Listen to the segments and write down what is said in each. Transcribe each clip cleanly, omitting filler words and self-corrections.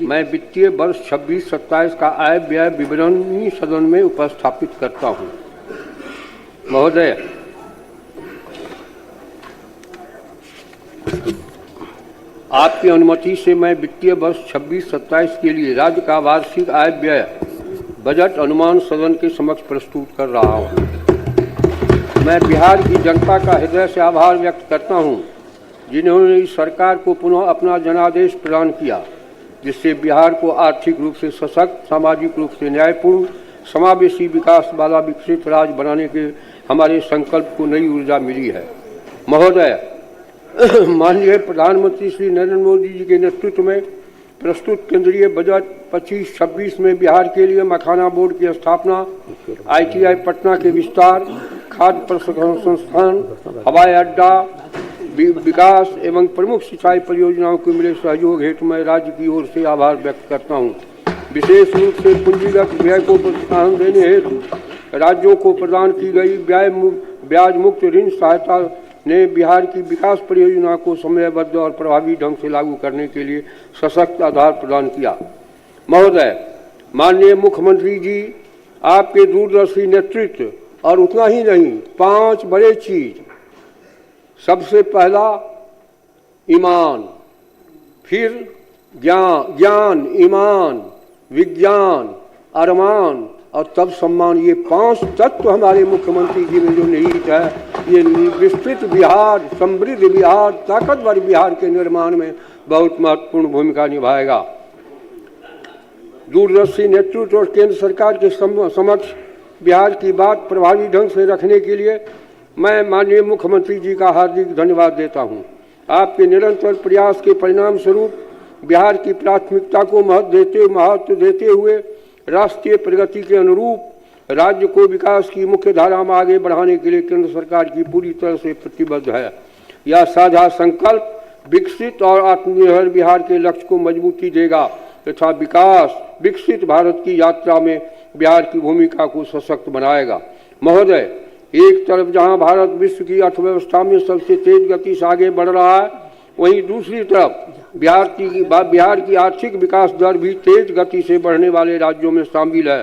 मैं वित्तीय वर्ष 26-27 का आय व्यय विवरणी सदन में उपस्थापित करता हूं। महोदय, आपकी अनुमति से मैं वित्तीय वर्ष 26-27 के लिए राज्य का वार्षिक आय व्यय बजट अनुमान सदन के समक्ष प्रस्तुत कर रहा हूं। मैं बिहार की जनता का हृदय से आभार व्यक्त करता हूं, जिन्होंने इस सरकार को पुनः अपना जनादेश प्रदान किया, जिससे बिहार को आर्थिक रूप से सशक्त, सामाजिक रूप से न्यायपूर्ण, समावेशी विकास वाला विकसित राज्य बनाने के हमारे संकल्प को नई ऊर्जा मिली है। महोदय, माननीय प्रधानमंत्री श्री नरेंद्र मोदी जी के नेतृत्व में प्रस्तुत केंद्रीय बजट 25-26 में बिहार के लिए मखाना बोर्ड की स्थापना, ITI पटना के विस्तार, खाद्य प्रसंस्करण संस्थान, हवाई अड्डा विकास एवं प्रमुख सिंचाई परियोजनाओं को मिले सहयोग हेतु मैं राज्य की ओर से आभार व्यक्त करता हूं। विशेष रूप से पूंजीगत व्यय को प्रोत्साहन देने हेतु राज्यों को प्रदान की गई ब्याज मुक्त ऋण सहायता ने बिहार की विकास परियोजना को समयबद्ध और प्रभावी ढंग से लागू करने के लिए सशक्त आधार प्रदान किया। महोदय, माननीय मुख्यमंत्री जी, आपके दूरदर्शी नेतृत्व और उतना ही नहीं, 5 बड़े चीज, सबसे पहला ईमान, फिर ज्ञान, ईमान, विज्ञान, अरमान और तब सम्मान, ये 5 तत्व हमारे मुख्यमंत्री जी में जो निहित है, ये विस्तृत बिहार, समृद्ध बिहार, ताकतवर बिहार के निर्माण में बहुत महत्वपूर्ण भूमिका निभाएगा। दूरदर्शी नेतृत्व और केंद्र सरकार के समक्ष बिहार की बात प्रभावी ढंग से रखने के लिए मैं माननीय मुख्यमंत्री जी का हार्दिक धन्यवाद देता हूं। आपके निरंतर प्रयास के परिणाम स्वरूप बिहार की प्राथमिकता को महत्व देते हुए राष्ट्रीय प्रगति के अनुरूप राज्य को विकास की मुख्य धारा में आगे बढ़ाने के लिए केंद्र सरकार की पूरी तरह से प्रतिबद्ध है। यह साझा संकल्प विकसित और आत्मनिर्भर बिहार के लक्ष्य को मजबूती देगा तथा विकसित भारत की यात्रा में बिहार की भूमिका को सशक्त बनाएगा। महोदय, एक तरफ जहां भारत विश्व की अर्थव्यवस्था में सबसे तेज गति से आगे बढ़ रहा है, वहीं दूसरी तरफ बिहार की आर्थिक विकास दर भी तेज गति से बढ़ने वाले राज्यों में शामिल है।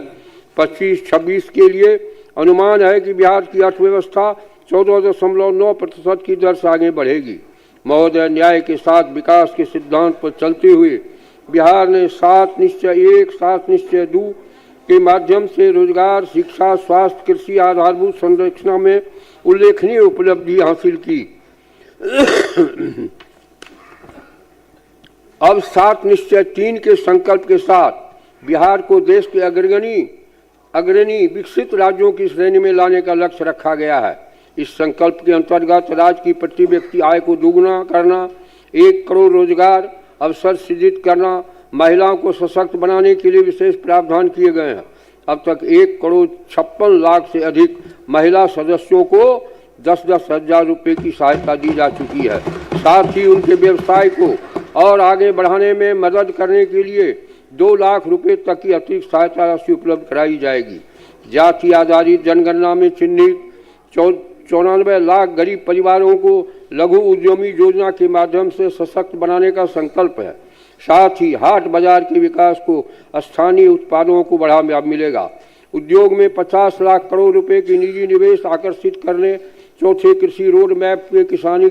25-26 के लिए अनुमान है कि बिहार की अर्थव्यवस्था 14.9% की दर से आगे बढ़ेगी। महोदय, न्याय के साथ विकास के सिद्धांत पर चलते हुए बिहार ने 7 निश्चय 1, 7 निश्चय 2 के माध्यम से रोजगार, शिक्षा, स्वास्थ्य, कृषि आधारभूत संरचना में उल्लेखनीय उपलब्धि हासिल की। अब 7 निश्चय 3 के संकल्प के साथ बिहार को देश के अग्रणी विकसित राज्यों की श्रेणी में लाने का लक्ष्य रखा गया है। इस संकल्प के अंतर्गत राज्य की प्रति व्यक्ति आय को दोगुना करना, 1 करोड़ रोजगार अवसर सृजित करना, महिलाओं को सशक्त बनाने के लिए विशेष प्रावधान किए गए हैं। अब तक 1,56,00,000 लाख से अधिक महिला सदस्यों को 10-10 हज़ार रुपये की सहायता दी जा चुकी है। साथ ही उनके व्यवसाय को और आगे बढ़ाने में मदद करने के लिए 2 लाख रुपये तक की अतिरिक्त सहायता राशि उपलब्ध कराई जाएगी। जाति आधारित जनगणना में चिन्हित 94 लाख गरीब परिवारों को लघु उद्यमी योजना के माध्यम से सशक्त बनाने का संकल्प है। साथ ही हाट बाजार के विकास को स्थानीय उत्पादों को बढ़ावा मिलेगा। उद्योग में 50 लाख करोड़ रुपए की निजी निवेश आकर्षित करने, चौथे कृषि रोड मैप के किसानों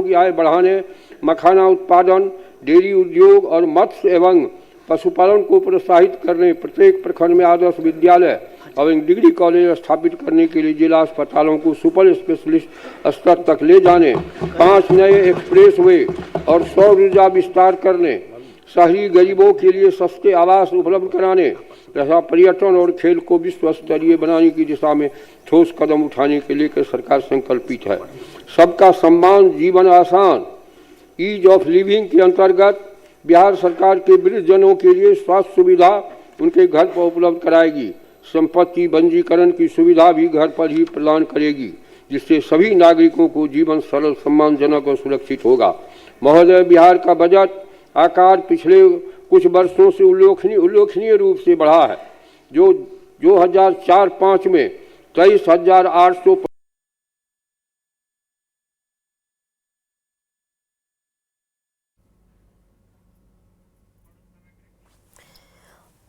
की आय बढ़ाने, मखाना उत्पादन, डेयरी उद्योग और मत्स्य एवं पशुपालन को प्रोत्साहित करने, प्रत्येक प्रखंड में आदर्श विद्यालय और डिग्री कॉलेज स्थापित करने के लिए जिला अस्पतालों को सुपर स्पेशलिस्ट स्तर तक ले जाने, 5 नए एक्सप्रेस वे और सौर ऊर्जा विस्तार करने, शहरी गरीबों के लिए सस्ते आवास उपलब्ध कराने तथा पर्यटन और खेल को विश्व स्तरीय बनाने की दिशा में ठोस कदम उठाने के लिए सरकार संकल्पित है। सबका सम्मान, जीवन आसान, ईज ऑफ लिविंग के अंतर्गत बिहार सरकार के वृद्धजनों के लिए स्वास्थ्य सुविधा उनके घर पर उपलब्ध कराएगी। संपत्ति पंजीकरण की सुविधा भी घर पर ही प्रदान करेगी, जिससे सभी नागरिकों को जीवन सरल, सम्मानजनक और सुरक्षित होगा। महोदय, बिहार का बजट आकार पिछले कुछ वर्षों से उल्लेखनीय रूप से बढ़ा है। जो 2004-05 में 23,800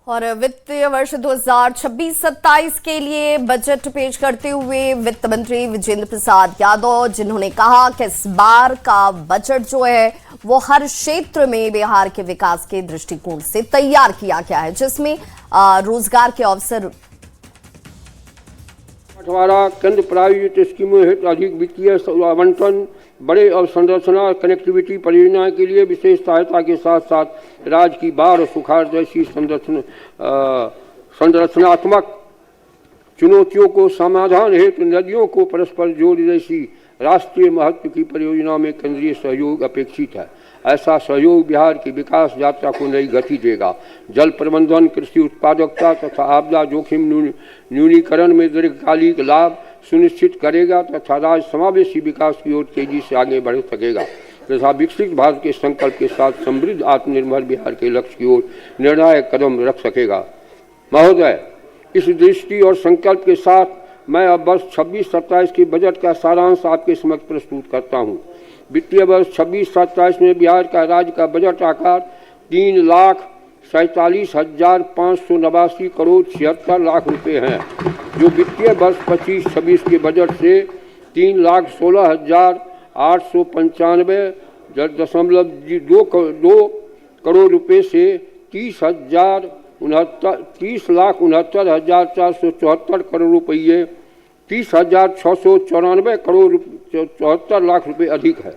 और वित्तीय वर्ष 2026-27 के लिए बजट पेश करते हुए वित्त मंत्री विजेंद्र प्रसाद यादव, जिन्होंने कहा कि इस बार का बजट जो है वो हर क्षेत्र में बिहार के विकास के दृष्टिकोण से तैयार किया गया है, जिसमें रोजगार के अवसर 18 केंद्र प्रायोजित स्कीमों हेतु अधिक वित्तीय आवंटन, बड़े अवसंरचना कनेक्टिविटी परियोजनाओं के लिए विशेष सहायता के साथ साथ राज्य की बाढ़ और सुखाड़ जैसी संरचनात्मक चुनौतियों को समाधान हेतु नदियों को परस्पर जोड़ जैसी राष्ट्रीय महत्व की परियोजनाओं में केंद्रीय सहयोग अपेक्षित है। ऐसा सहयोग बिहार की विकास यात्रा को नई गति देगा। जल प्रबंधन, कृषि उत्पादकता तथा आपदा जोखिम न्यूनीकरण में दीर्घकालिक लाभ सुनिश्चित करेगा तथा राज्य समावेशी विकास की ओर तेजी से आगे बढ़ सकेगा तथा विकसित भारत के संकल्प के साथ समृद्ध आत्मनिर्भर बिहार के लक्ष्य की ओर निर्णायक कदम रख सकेगा। महोदय, इस दृष्टि और संकल्प के साथ मैं अब वर्ष 26-27 के बजट का सारांश आपके समक्ष प्रस्तुत करता हूँ। वित्तीय वर्ष 26-27 में बिहार का राज्य का बजट आकार 3,47,589 करोड़ 76 लाख रुपए हैं, जो वित्तीय वर्ष 25-26 के बजट से 3,16,895.2 करोड़ रुपए से 30,69,474 करोड़ रुपये 30,694 करोड़ 74 लाख रुपए अधिक है।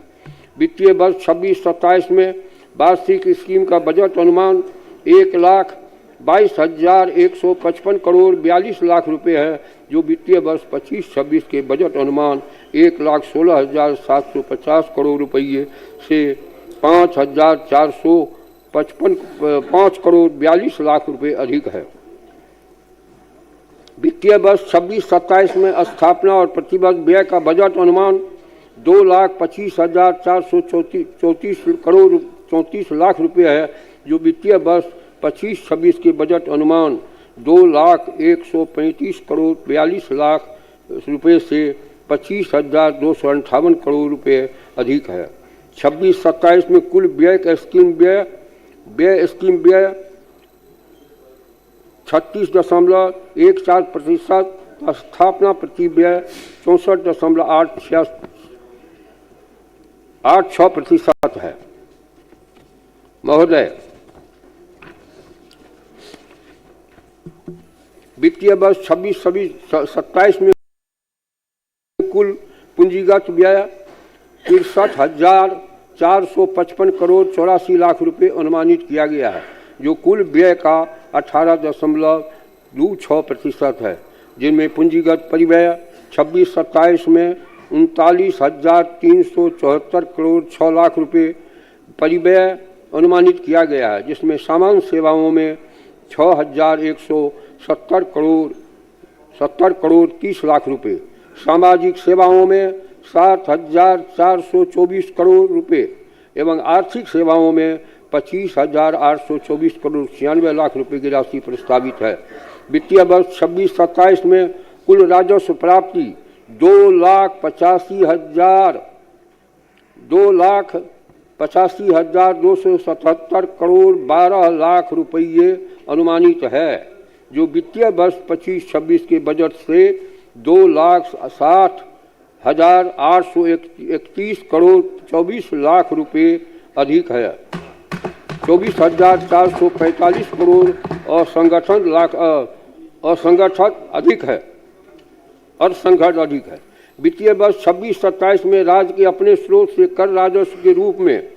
वित्तीय वर्ष 26-27 में वार्षिक स्कीम का बजट अनुमान 1,22,155 करोड़ 42 लाख रुपए है, जो वित्तीय वर्ष 25-26 के बजट अनुमान 1,16,750 करोड़ रुपये से 5,455 करोड़ 42 लाख रुपए अधिक है। वित्तीय वर्ष 26-27 में स्थापना और प्रतिवर्ष व्यय का बजट अनुमान 2,25,434 करोड़ 34 लाख रुपये है, जो वित्तीय वर्ष 25-26 के बजट अनुमान 2,01,35 करोड़ 42 लाख रुपये से 25,258 करोड़ रुपये अधिक है। 26-27 में कुल व्यय का स्कीम व्यय 36.14%, स्थापना प्रति व्यय 64.86% है। महोदय, वित्तीय वर्ष 26-27 में कुल पूंजीगत व्यय 63,455 करोड़ 84 लाख रुपए अनुमानित किया गया है, जो कुल व्यय का 18.26% है, जिनमें पूंजीगत परिव्यय 26-27 में 39,374 करोड़ 6 लाख रुपए परिव्यय अनुमानित किया गया है, जिसमें सामान्य सेवाओं में 6,170 करोड़ 30 लाख रुपए, सामाजिक सेवाओं में 7,424 करोड़ रुपए एवं आर्थिक सेवाओं में 25,824 करोड़ 96 लाख रुपए की राशि प्रस्तावित है। वित्तीय वर्ष 26-27 में कुल राजस्व प्राप्ति 2,85,277 करोड़ 12 लाख रुपये अनुमानित है, जो वित्तीय वर्ष 25-26 के बजट से 2,60,831 करोड़ 24 लाख रुपए अधिक है। 24,445 करोड़ असंगठित अधिक है। वित्तीय वर्ष 26-27 में राज्य के अपने स्रोत से कर राजस्व के रूप में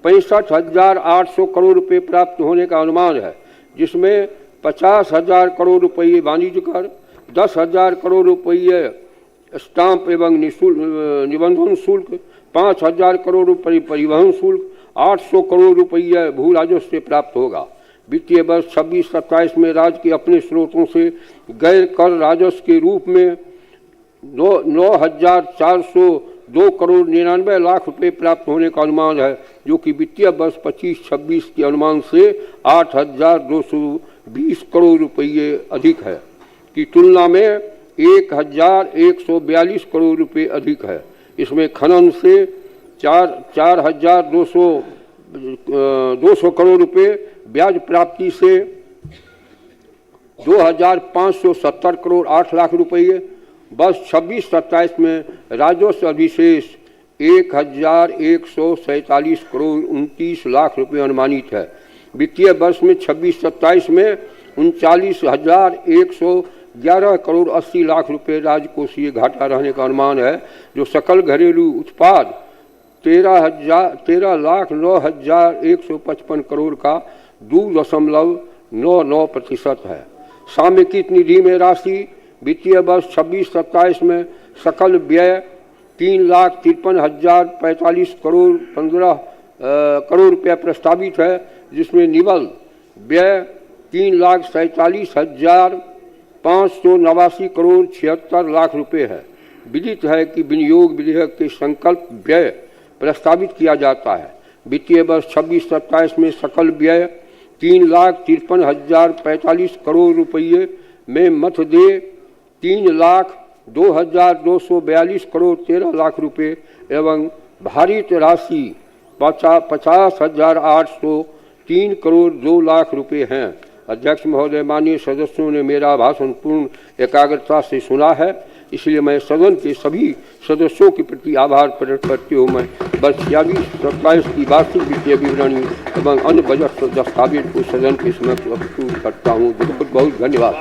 65,800 करोड़ रुपए प्राप्त होने का अनुमान है, जिसमें 50,000 करोड़ रुपये वाणिज्य कर, 10,000 करोड़ रुपये स्टाम्प एवं निबंधन शुल्क, 5,000 करोड़ रुपये परिवहन शुल्क, 800 करोड़ रुपये भू राजस्व से प्राप्त होगा। वित्तीय वर्ष 26-27 में राज्य के अपने स्रोतों से गैर कर राजस्व के रूप में 9,402 करोड़ 99 लाख रुपए प्राप्त होने का अनुमान है, जो कि वित्तीय वर्ष 25-26 के अनुमान से 8,220 करोड़ रुपये अधिक है की तुलना में 1,142 करोड़ रुपये अधिक है। इसमें खनन से 4,200 करोड़ रुपये, ब्याज प्राप्ति से 2570 करोड़ 8 लाख रुपये। वर्ष 26-27 में राजस्व अधिशेष 1147 करोड़ 29 लाख रुपये अनुमानित है। वित्तीय वर्ष में 26-27 में 39,111 करोड़ 80 लाख रुपये राजकोषीय घाटा रहने का अनुमान है, जो सकल घरेलू उत्पाद 13,09,155 करोड़ का 2.99% है। सामयिक निधि में राशि वित्तीय वर्ष 26-27 में सकल व्यय 3,53,045 करोड़ 15 करोड़ रुपया प्रस्तावित है, जिसमें निवल व्यय 3,47,589 करोड़ 76 लाख रुपये है। विदित है कि विनियोग विधेयक के संकल्प व्यय प्रस्तावित किया जाता है। वित्तीय वर्ष 26-27 में सकल व्यय 3,53,045 करोड़ रुपये में मध्यदेय 3,02,242 करोड़ 13 लाख रुपये एवं भारित राशि 50,803 करोड़ 2 लाख रुपये हैं। अध्यक्ष महोदय, माननीय सदस्यों ने मेरा भाषण पूर्ण एकाग्रता से सुना है, इसलिए मैं सदन के सभी सदस्यों के प्रति आभार प्रकट करते हुए मैं वर्ष 26-27 की वार्षिक वित्तीय विवरणी एवं अन्य बजट दस्तावेज को सदन के समक्ष प्रस्तुत करता हूँ। बहुत बहुत धन्यवाद।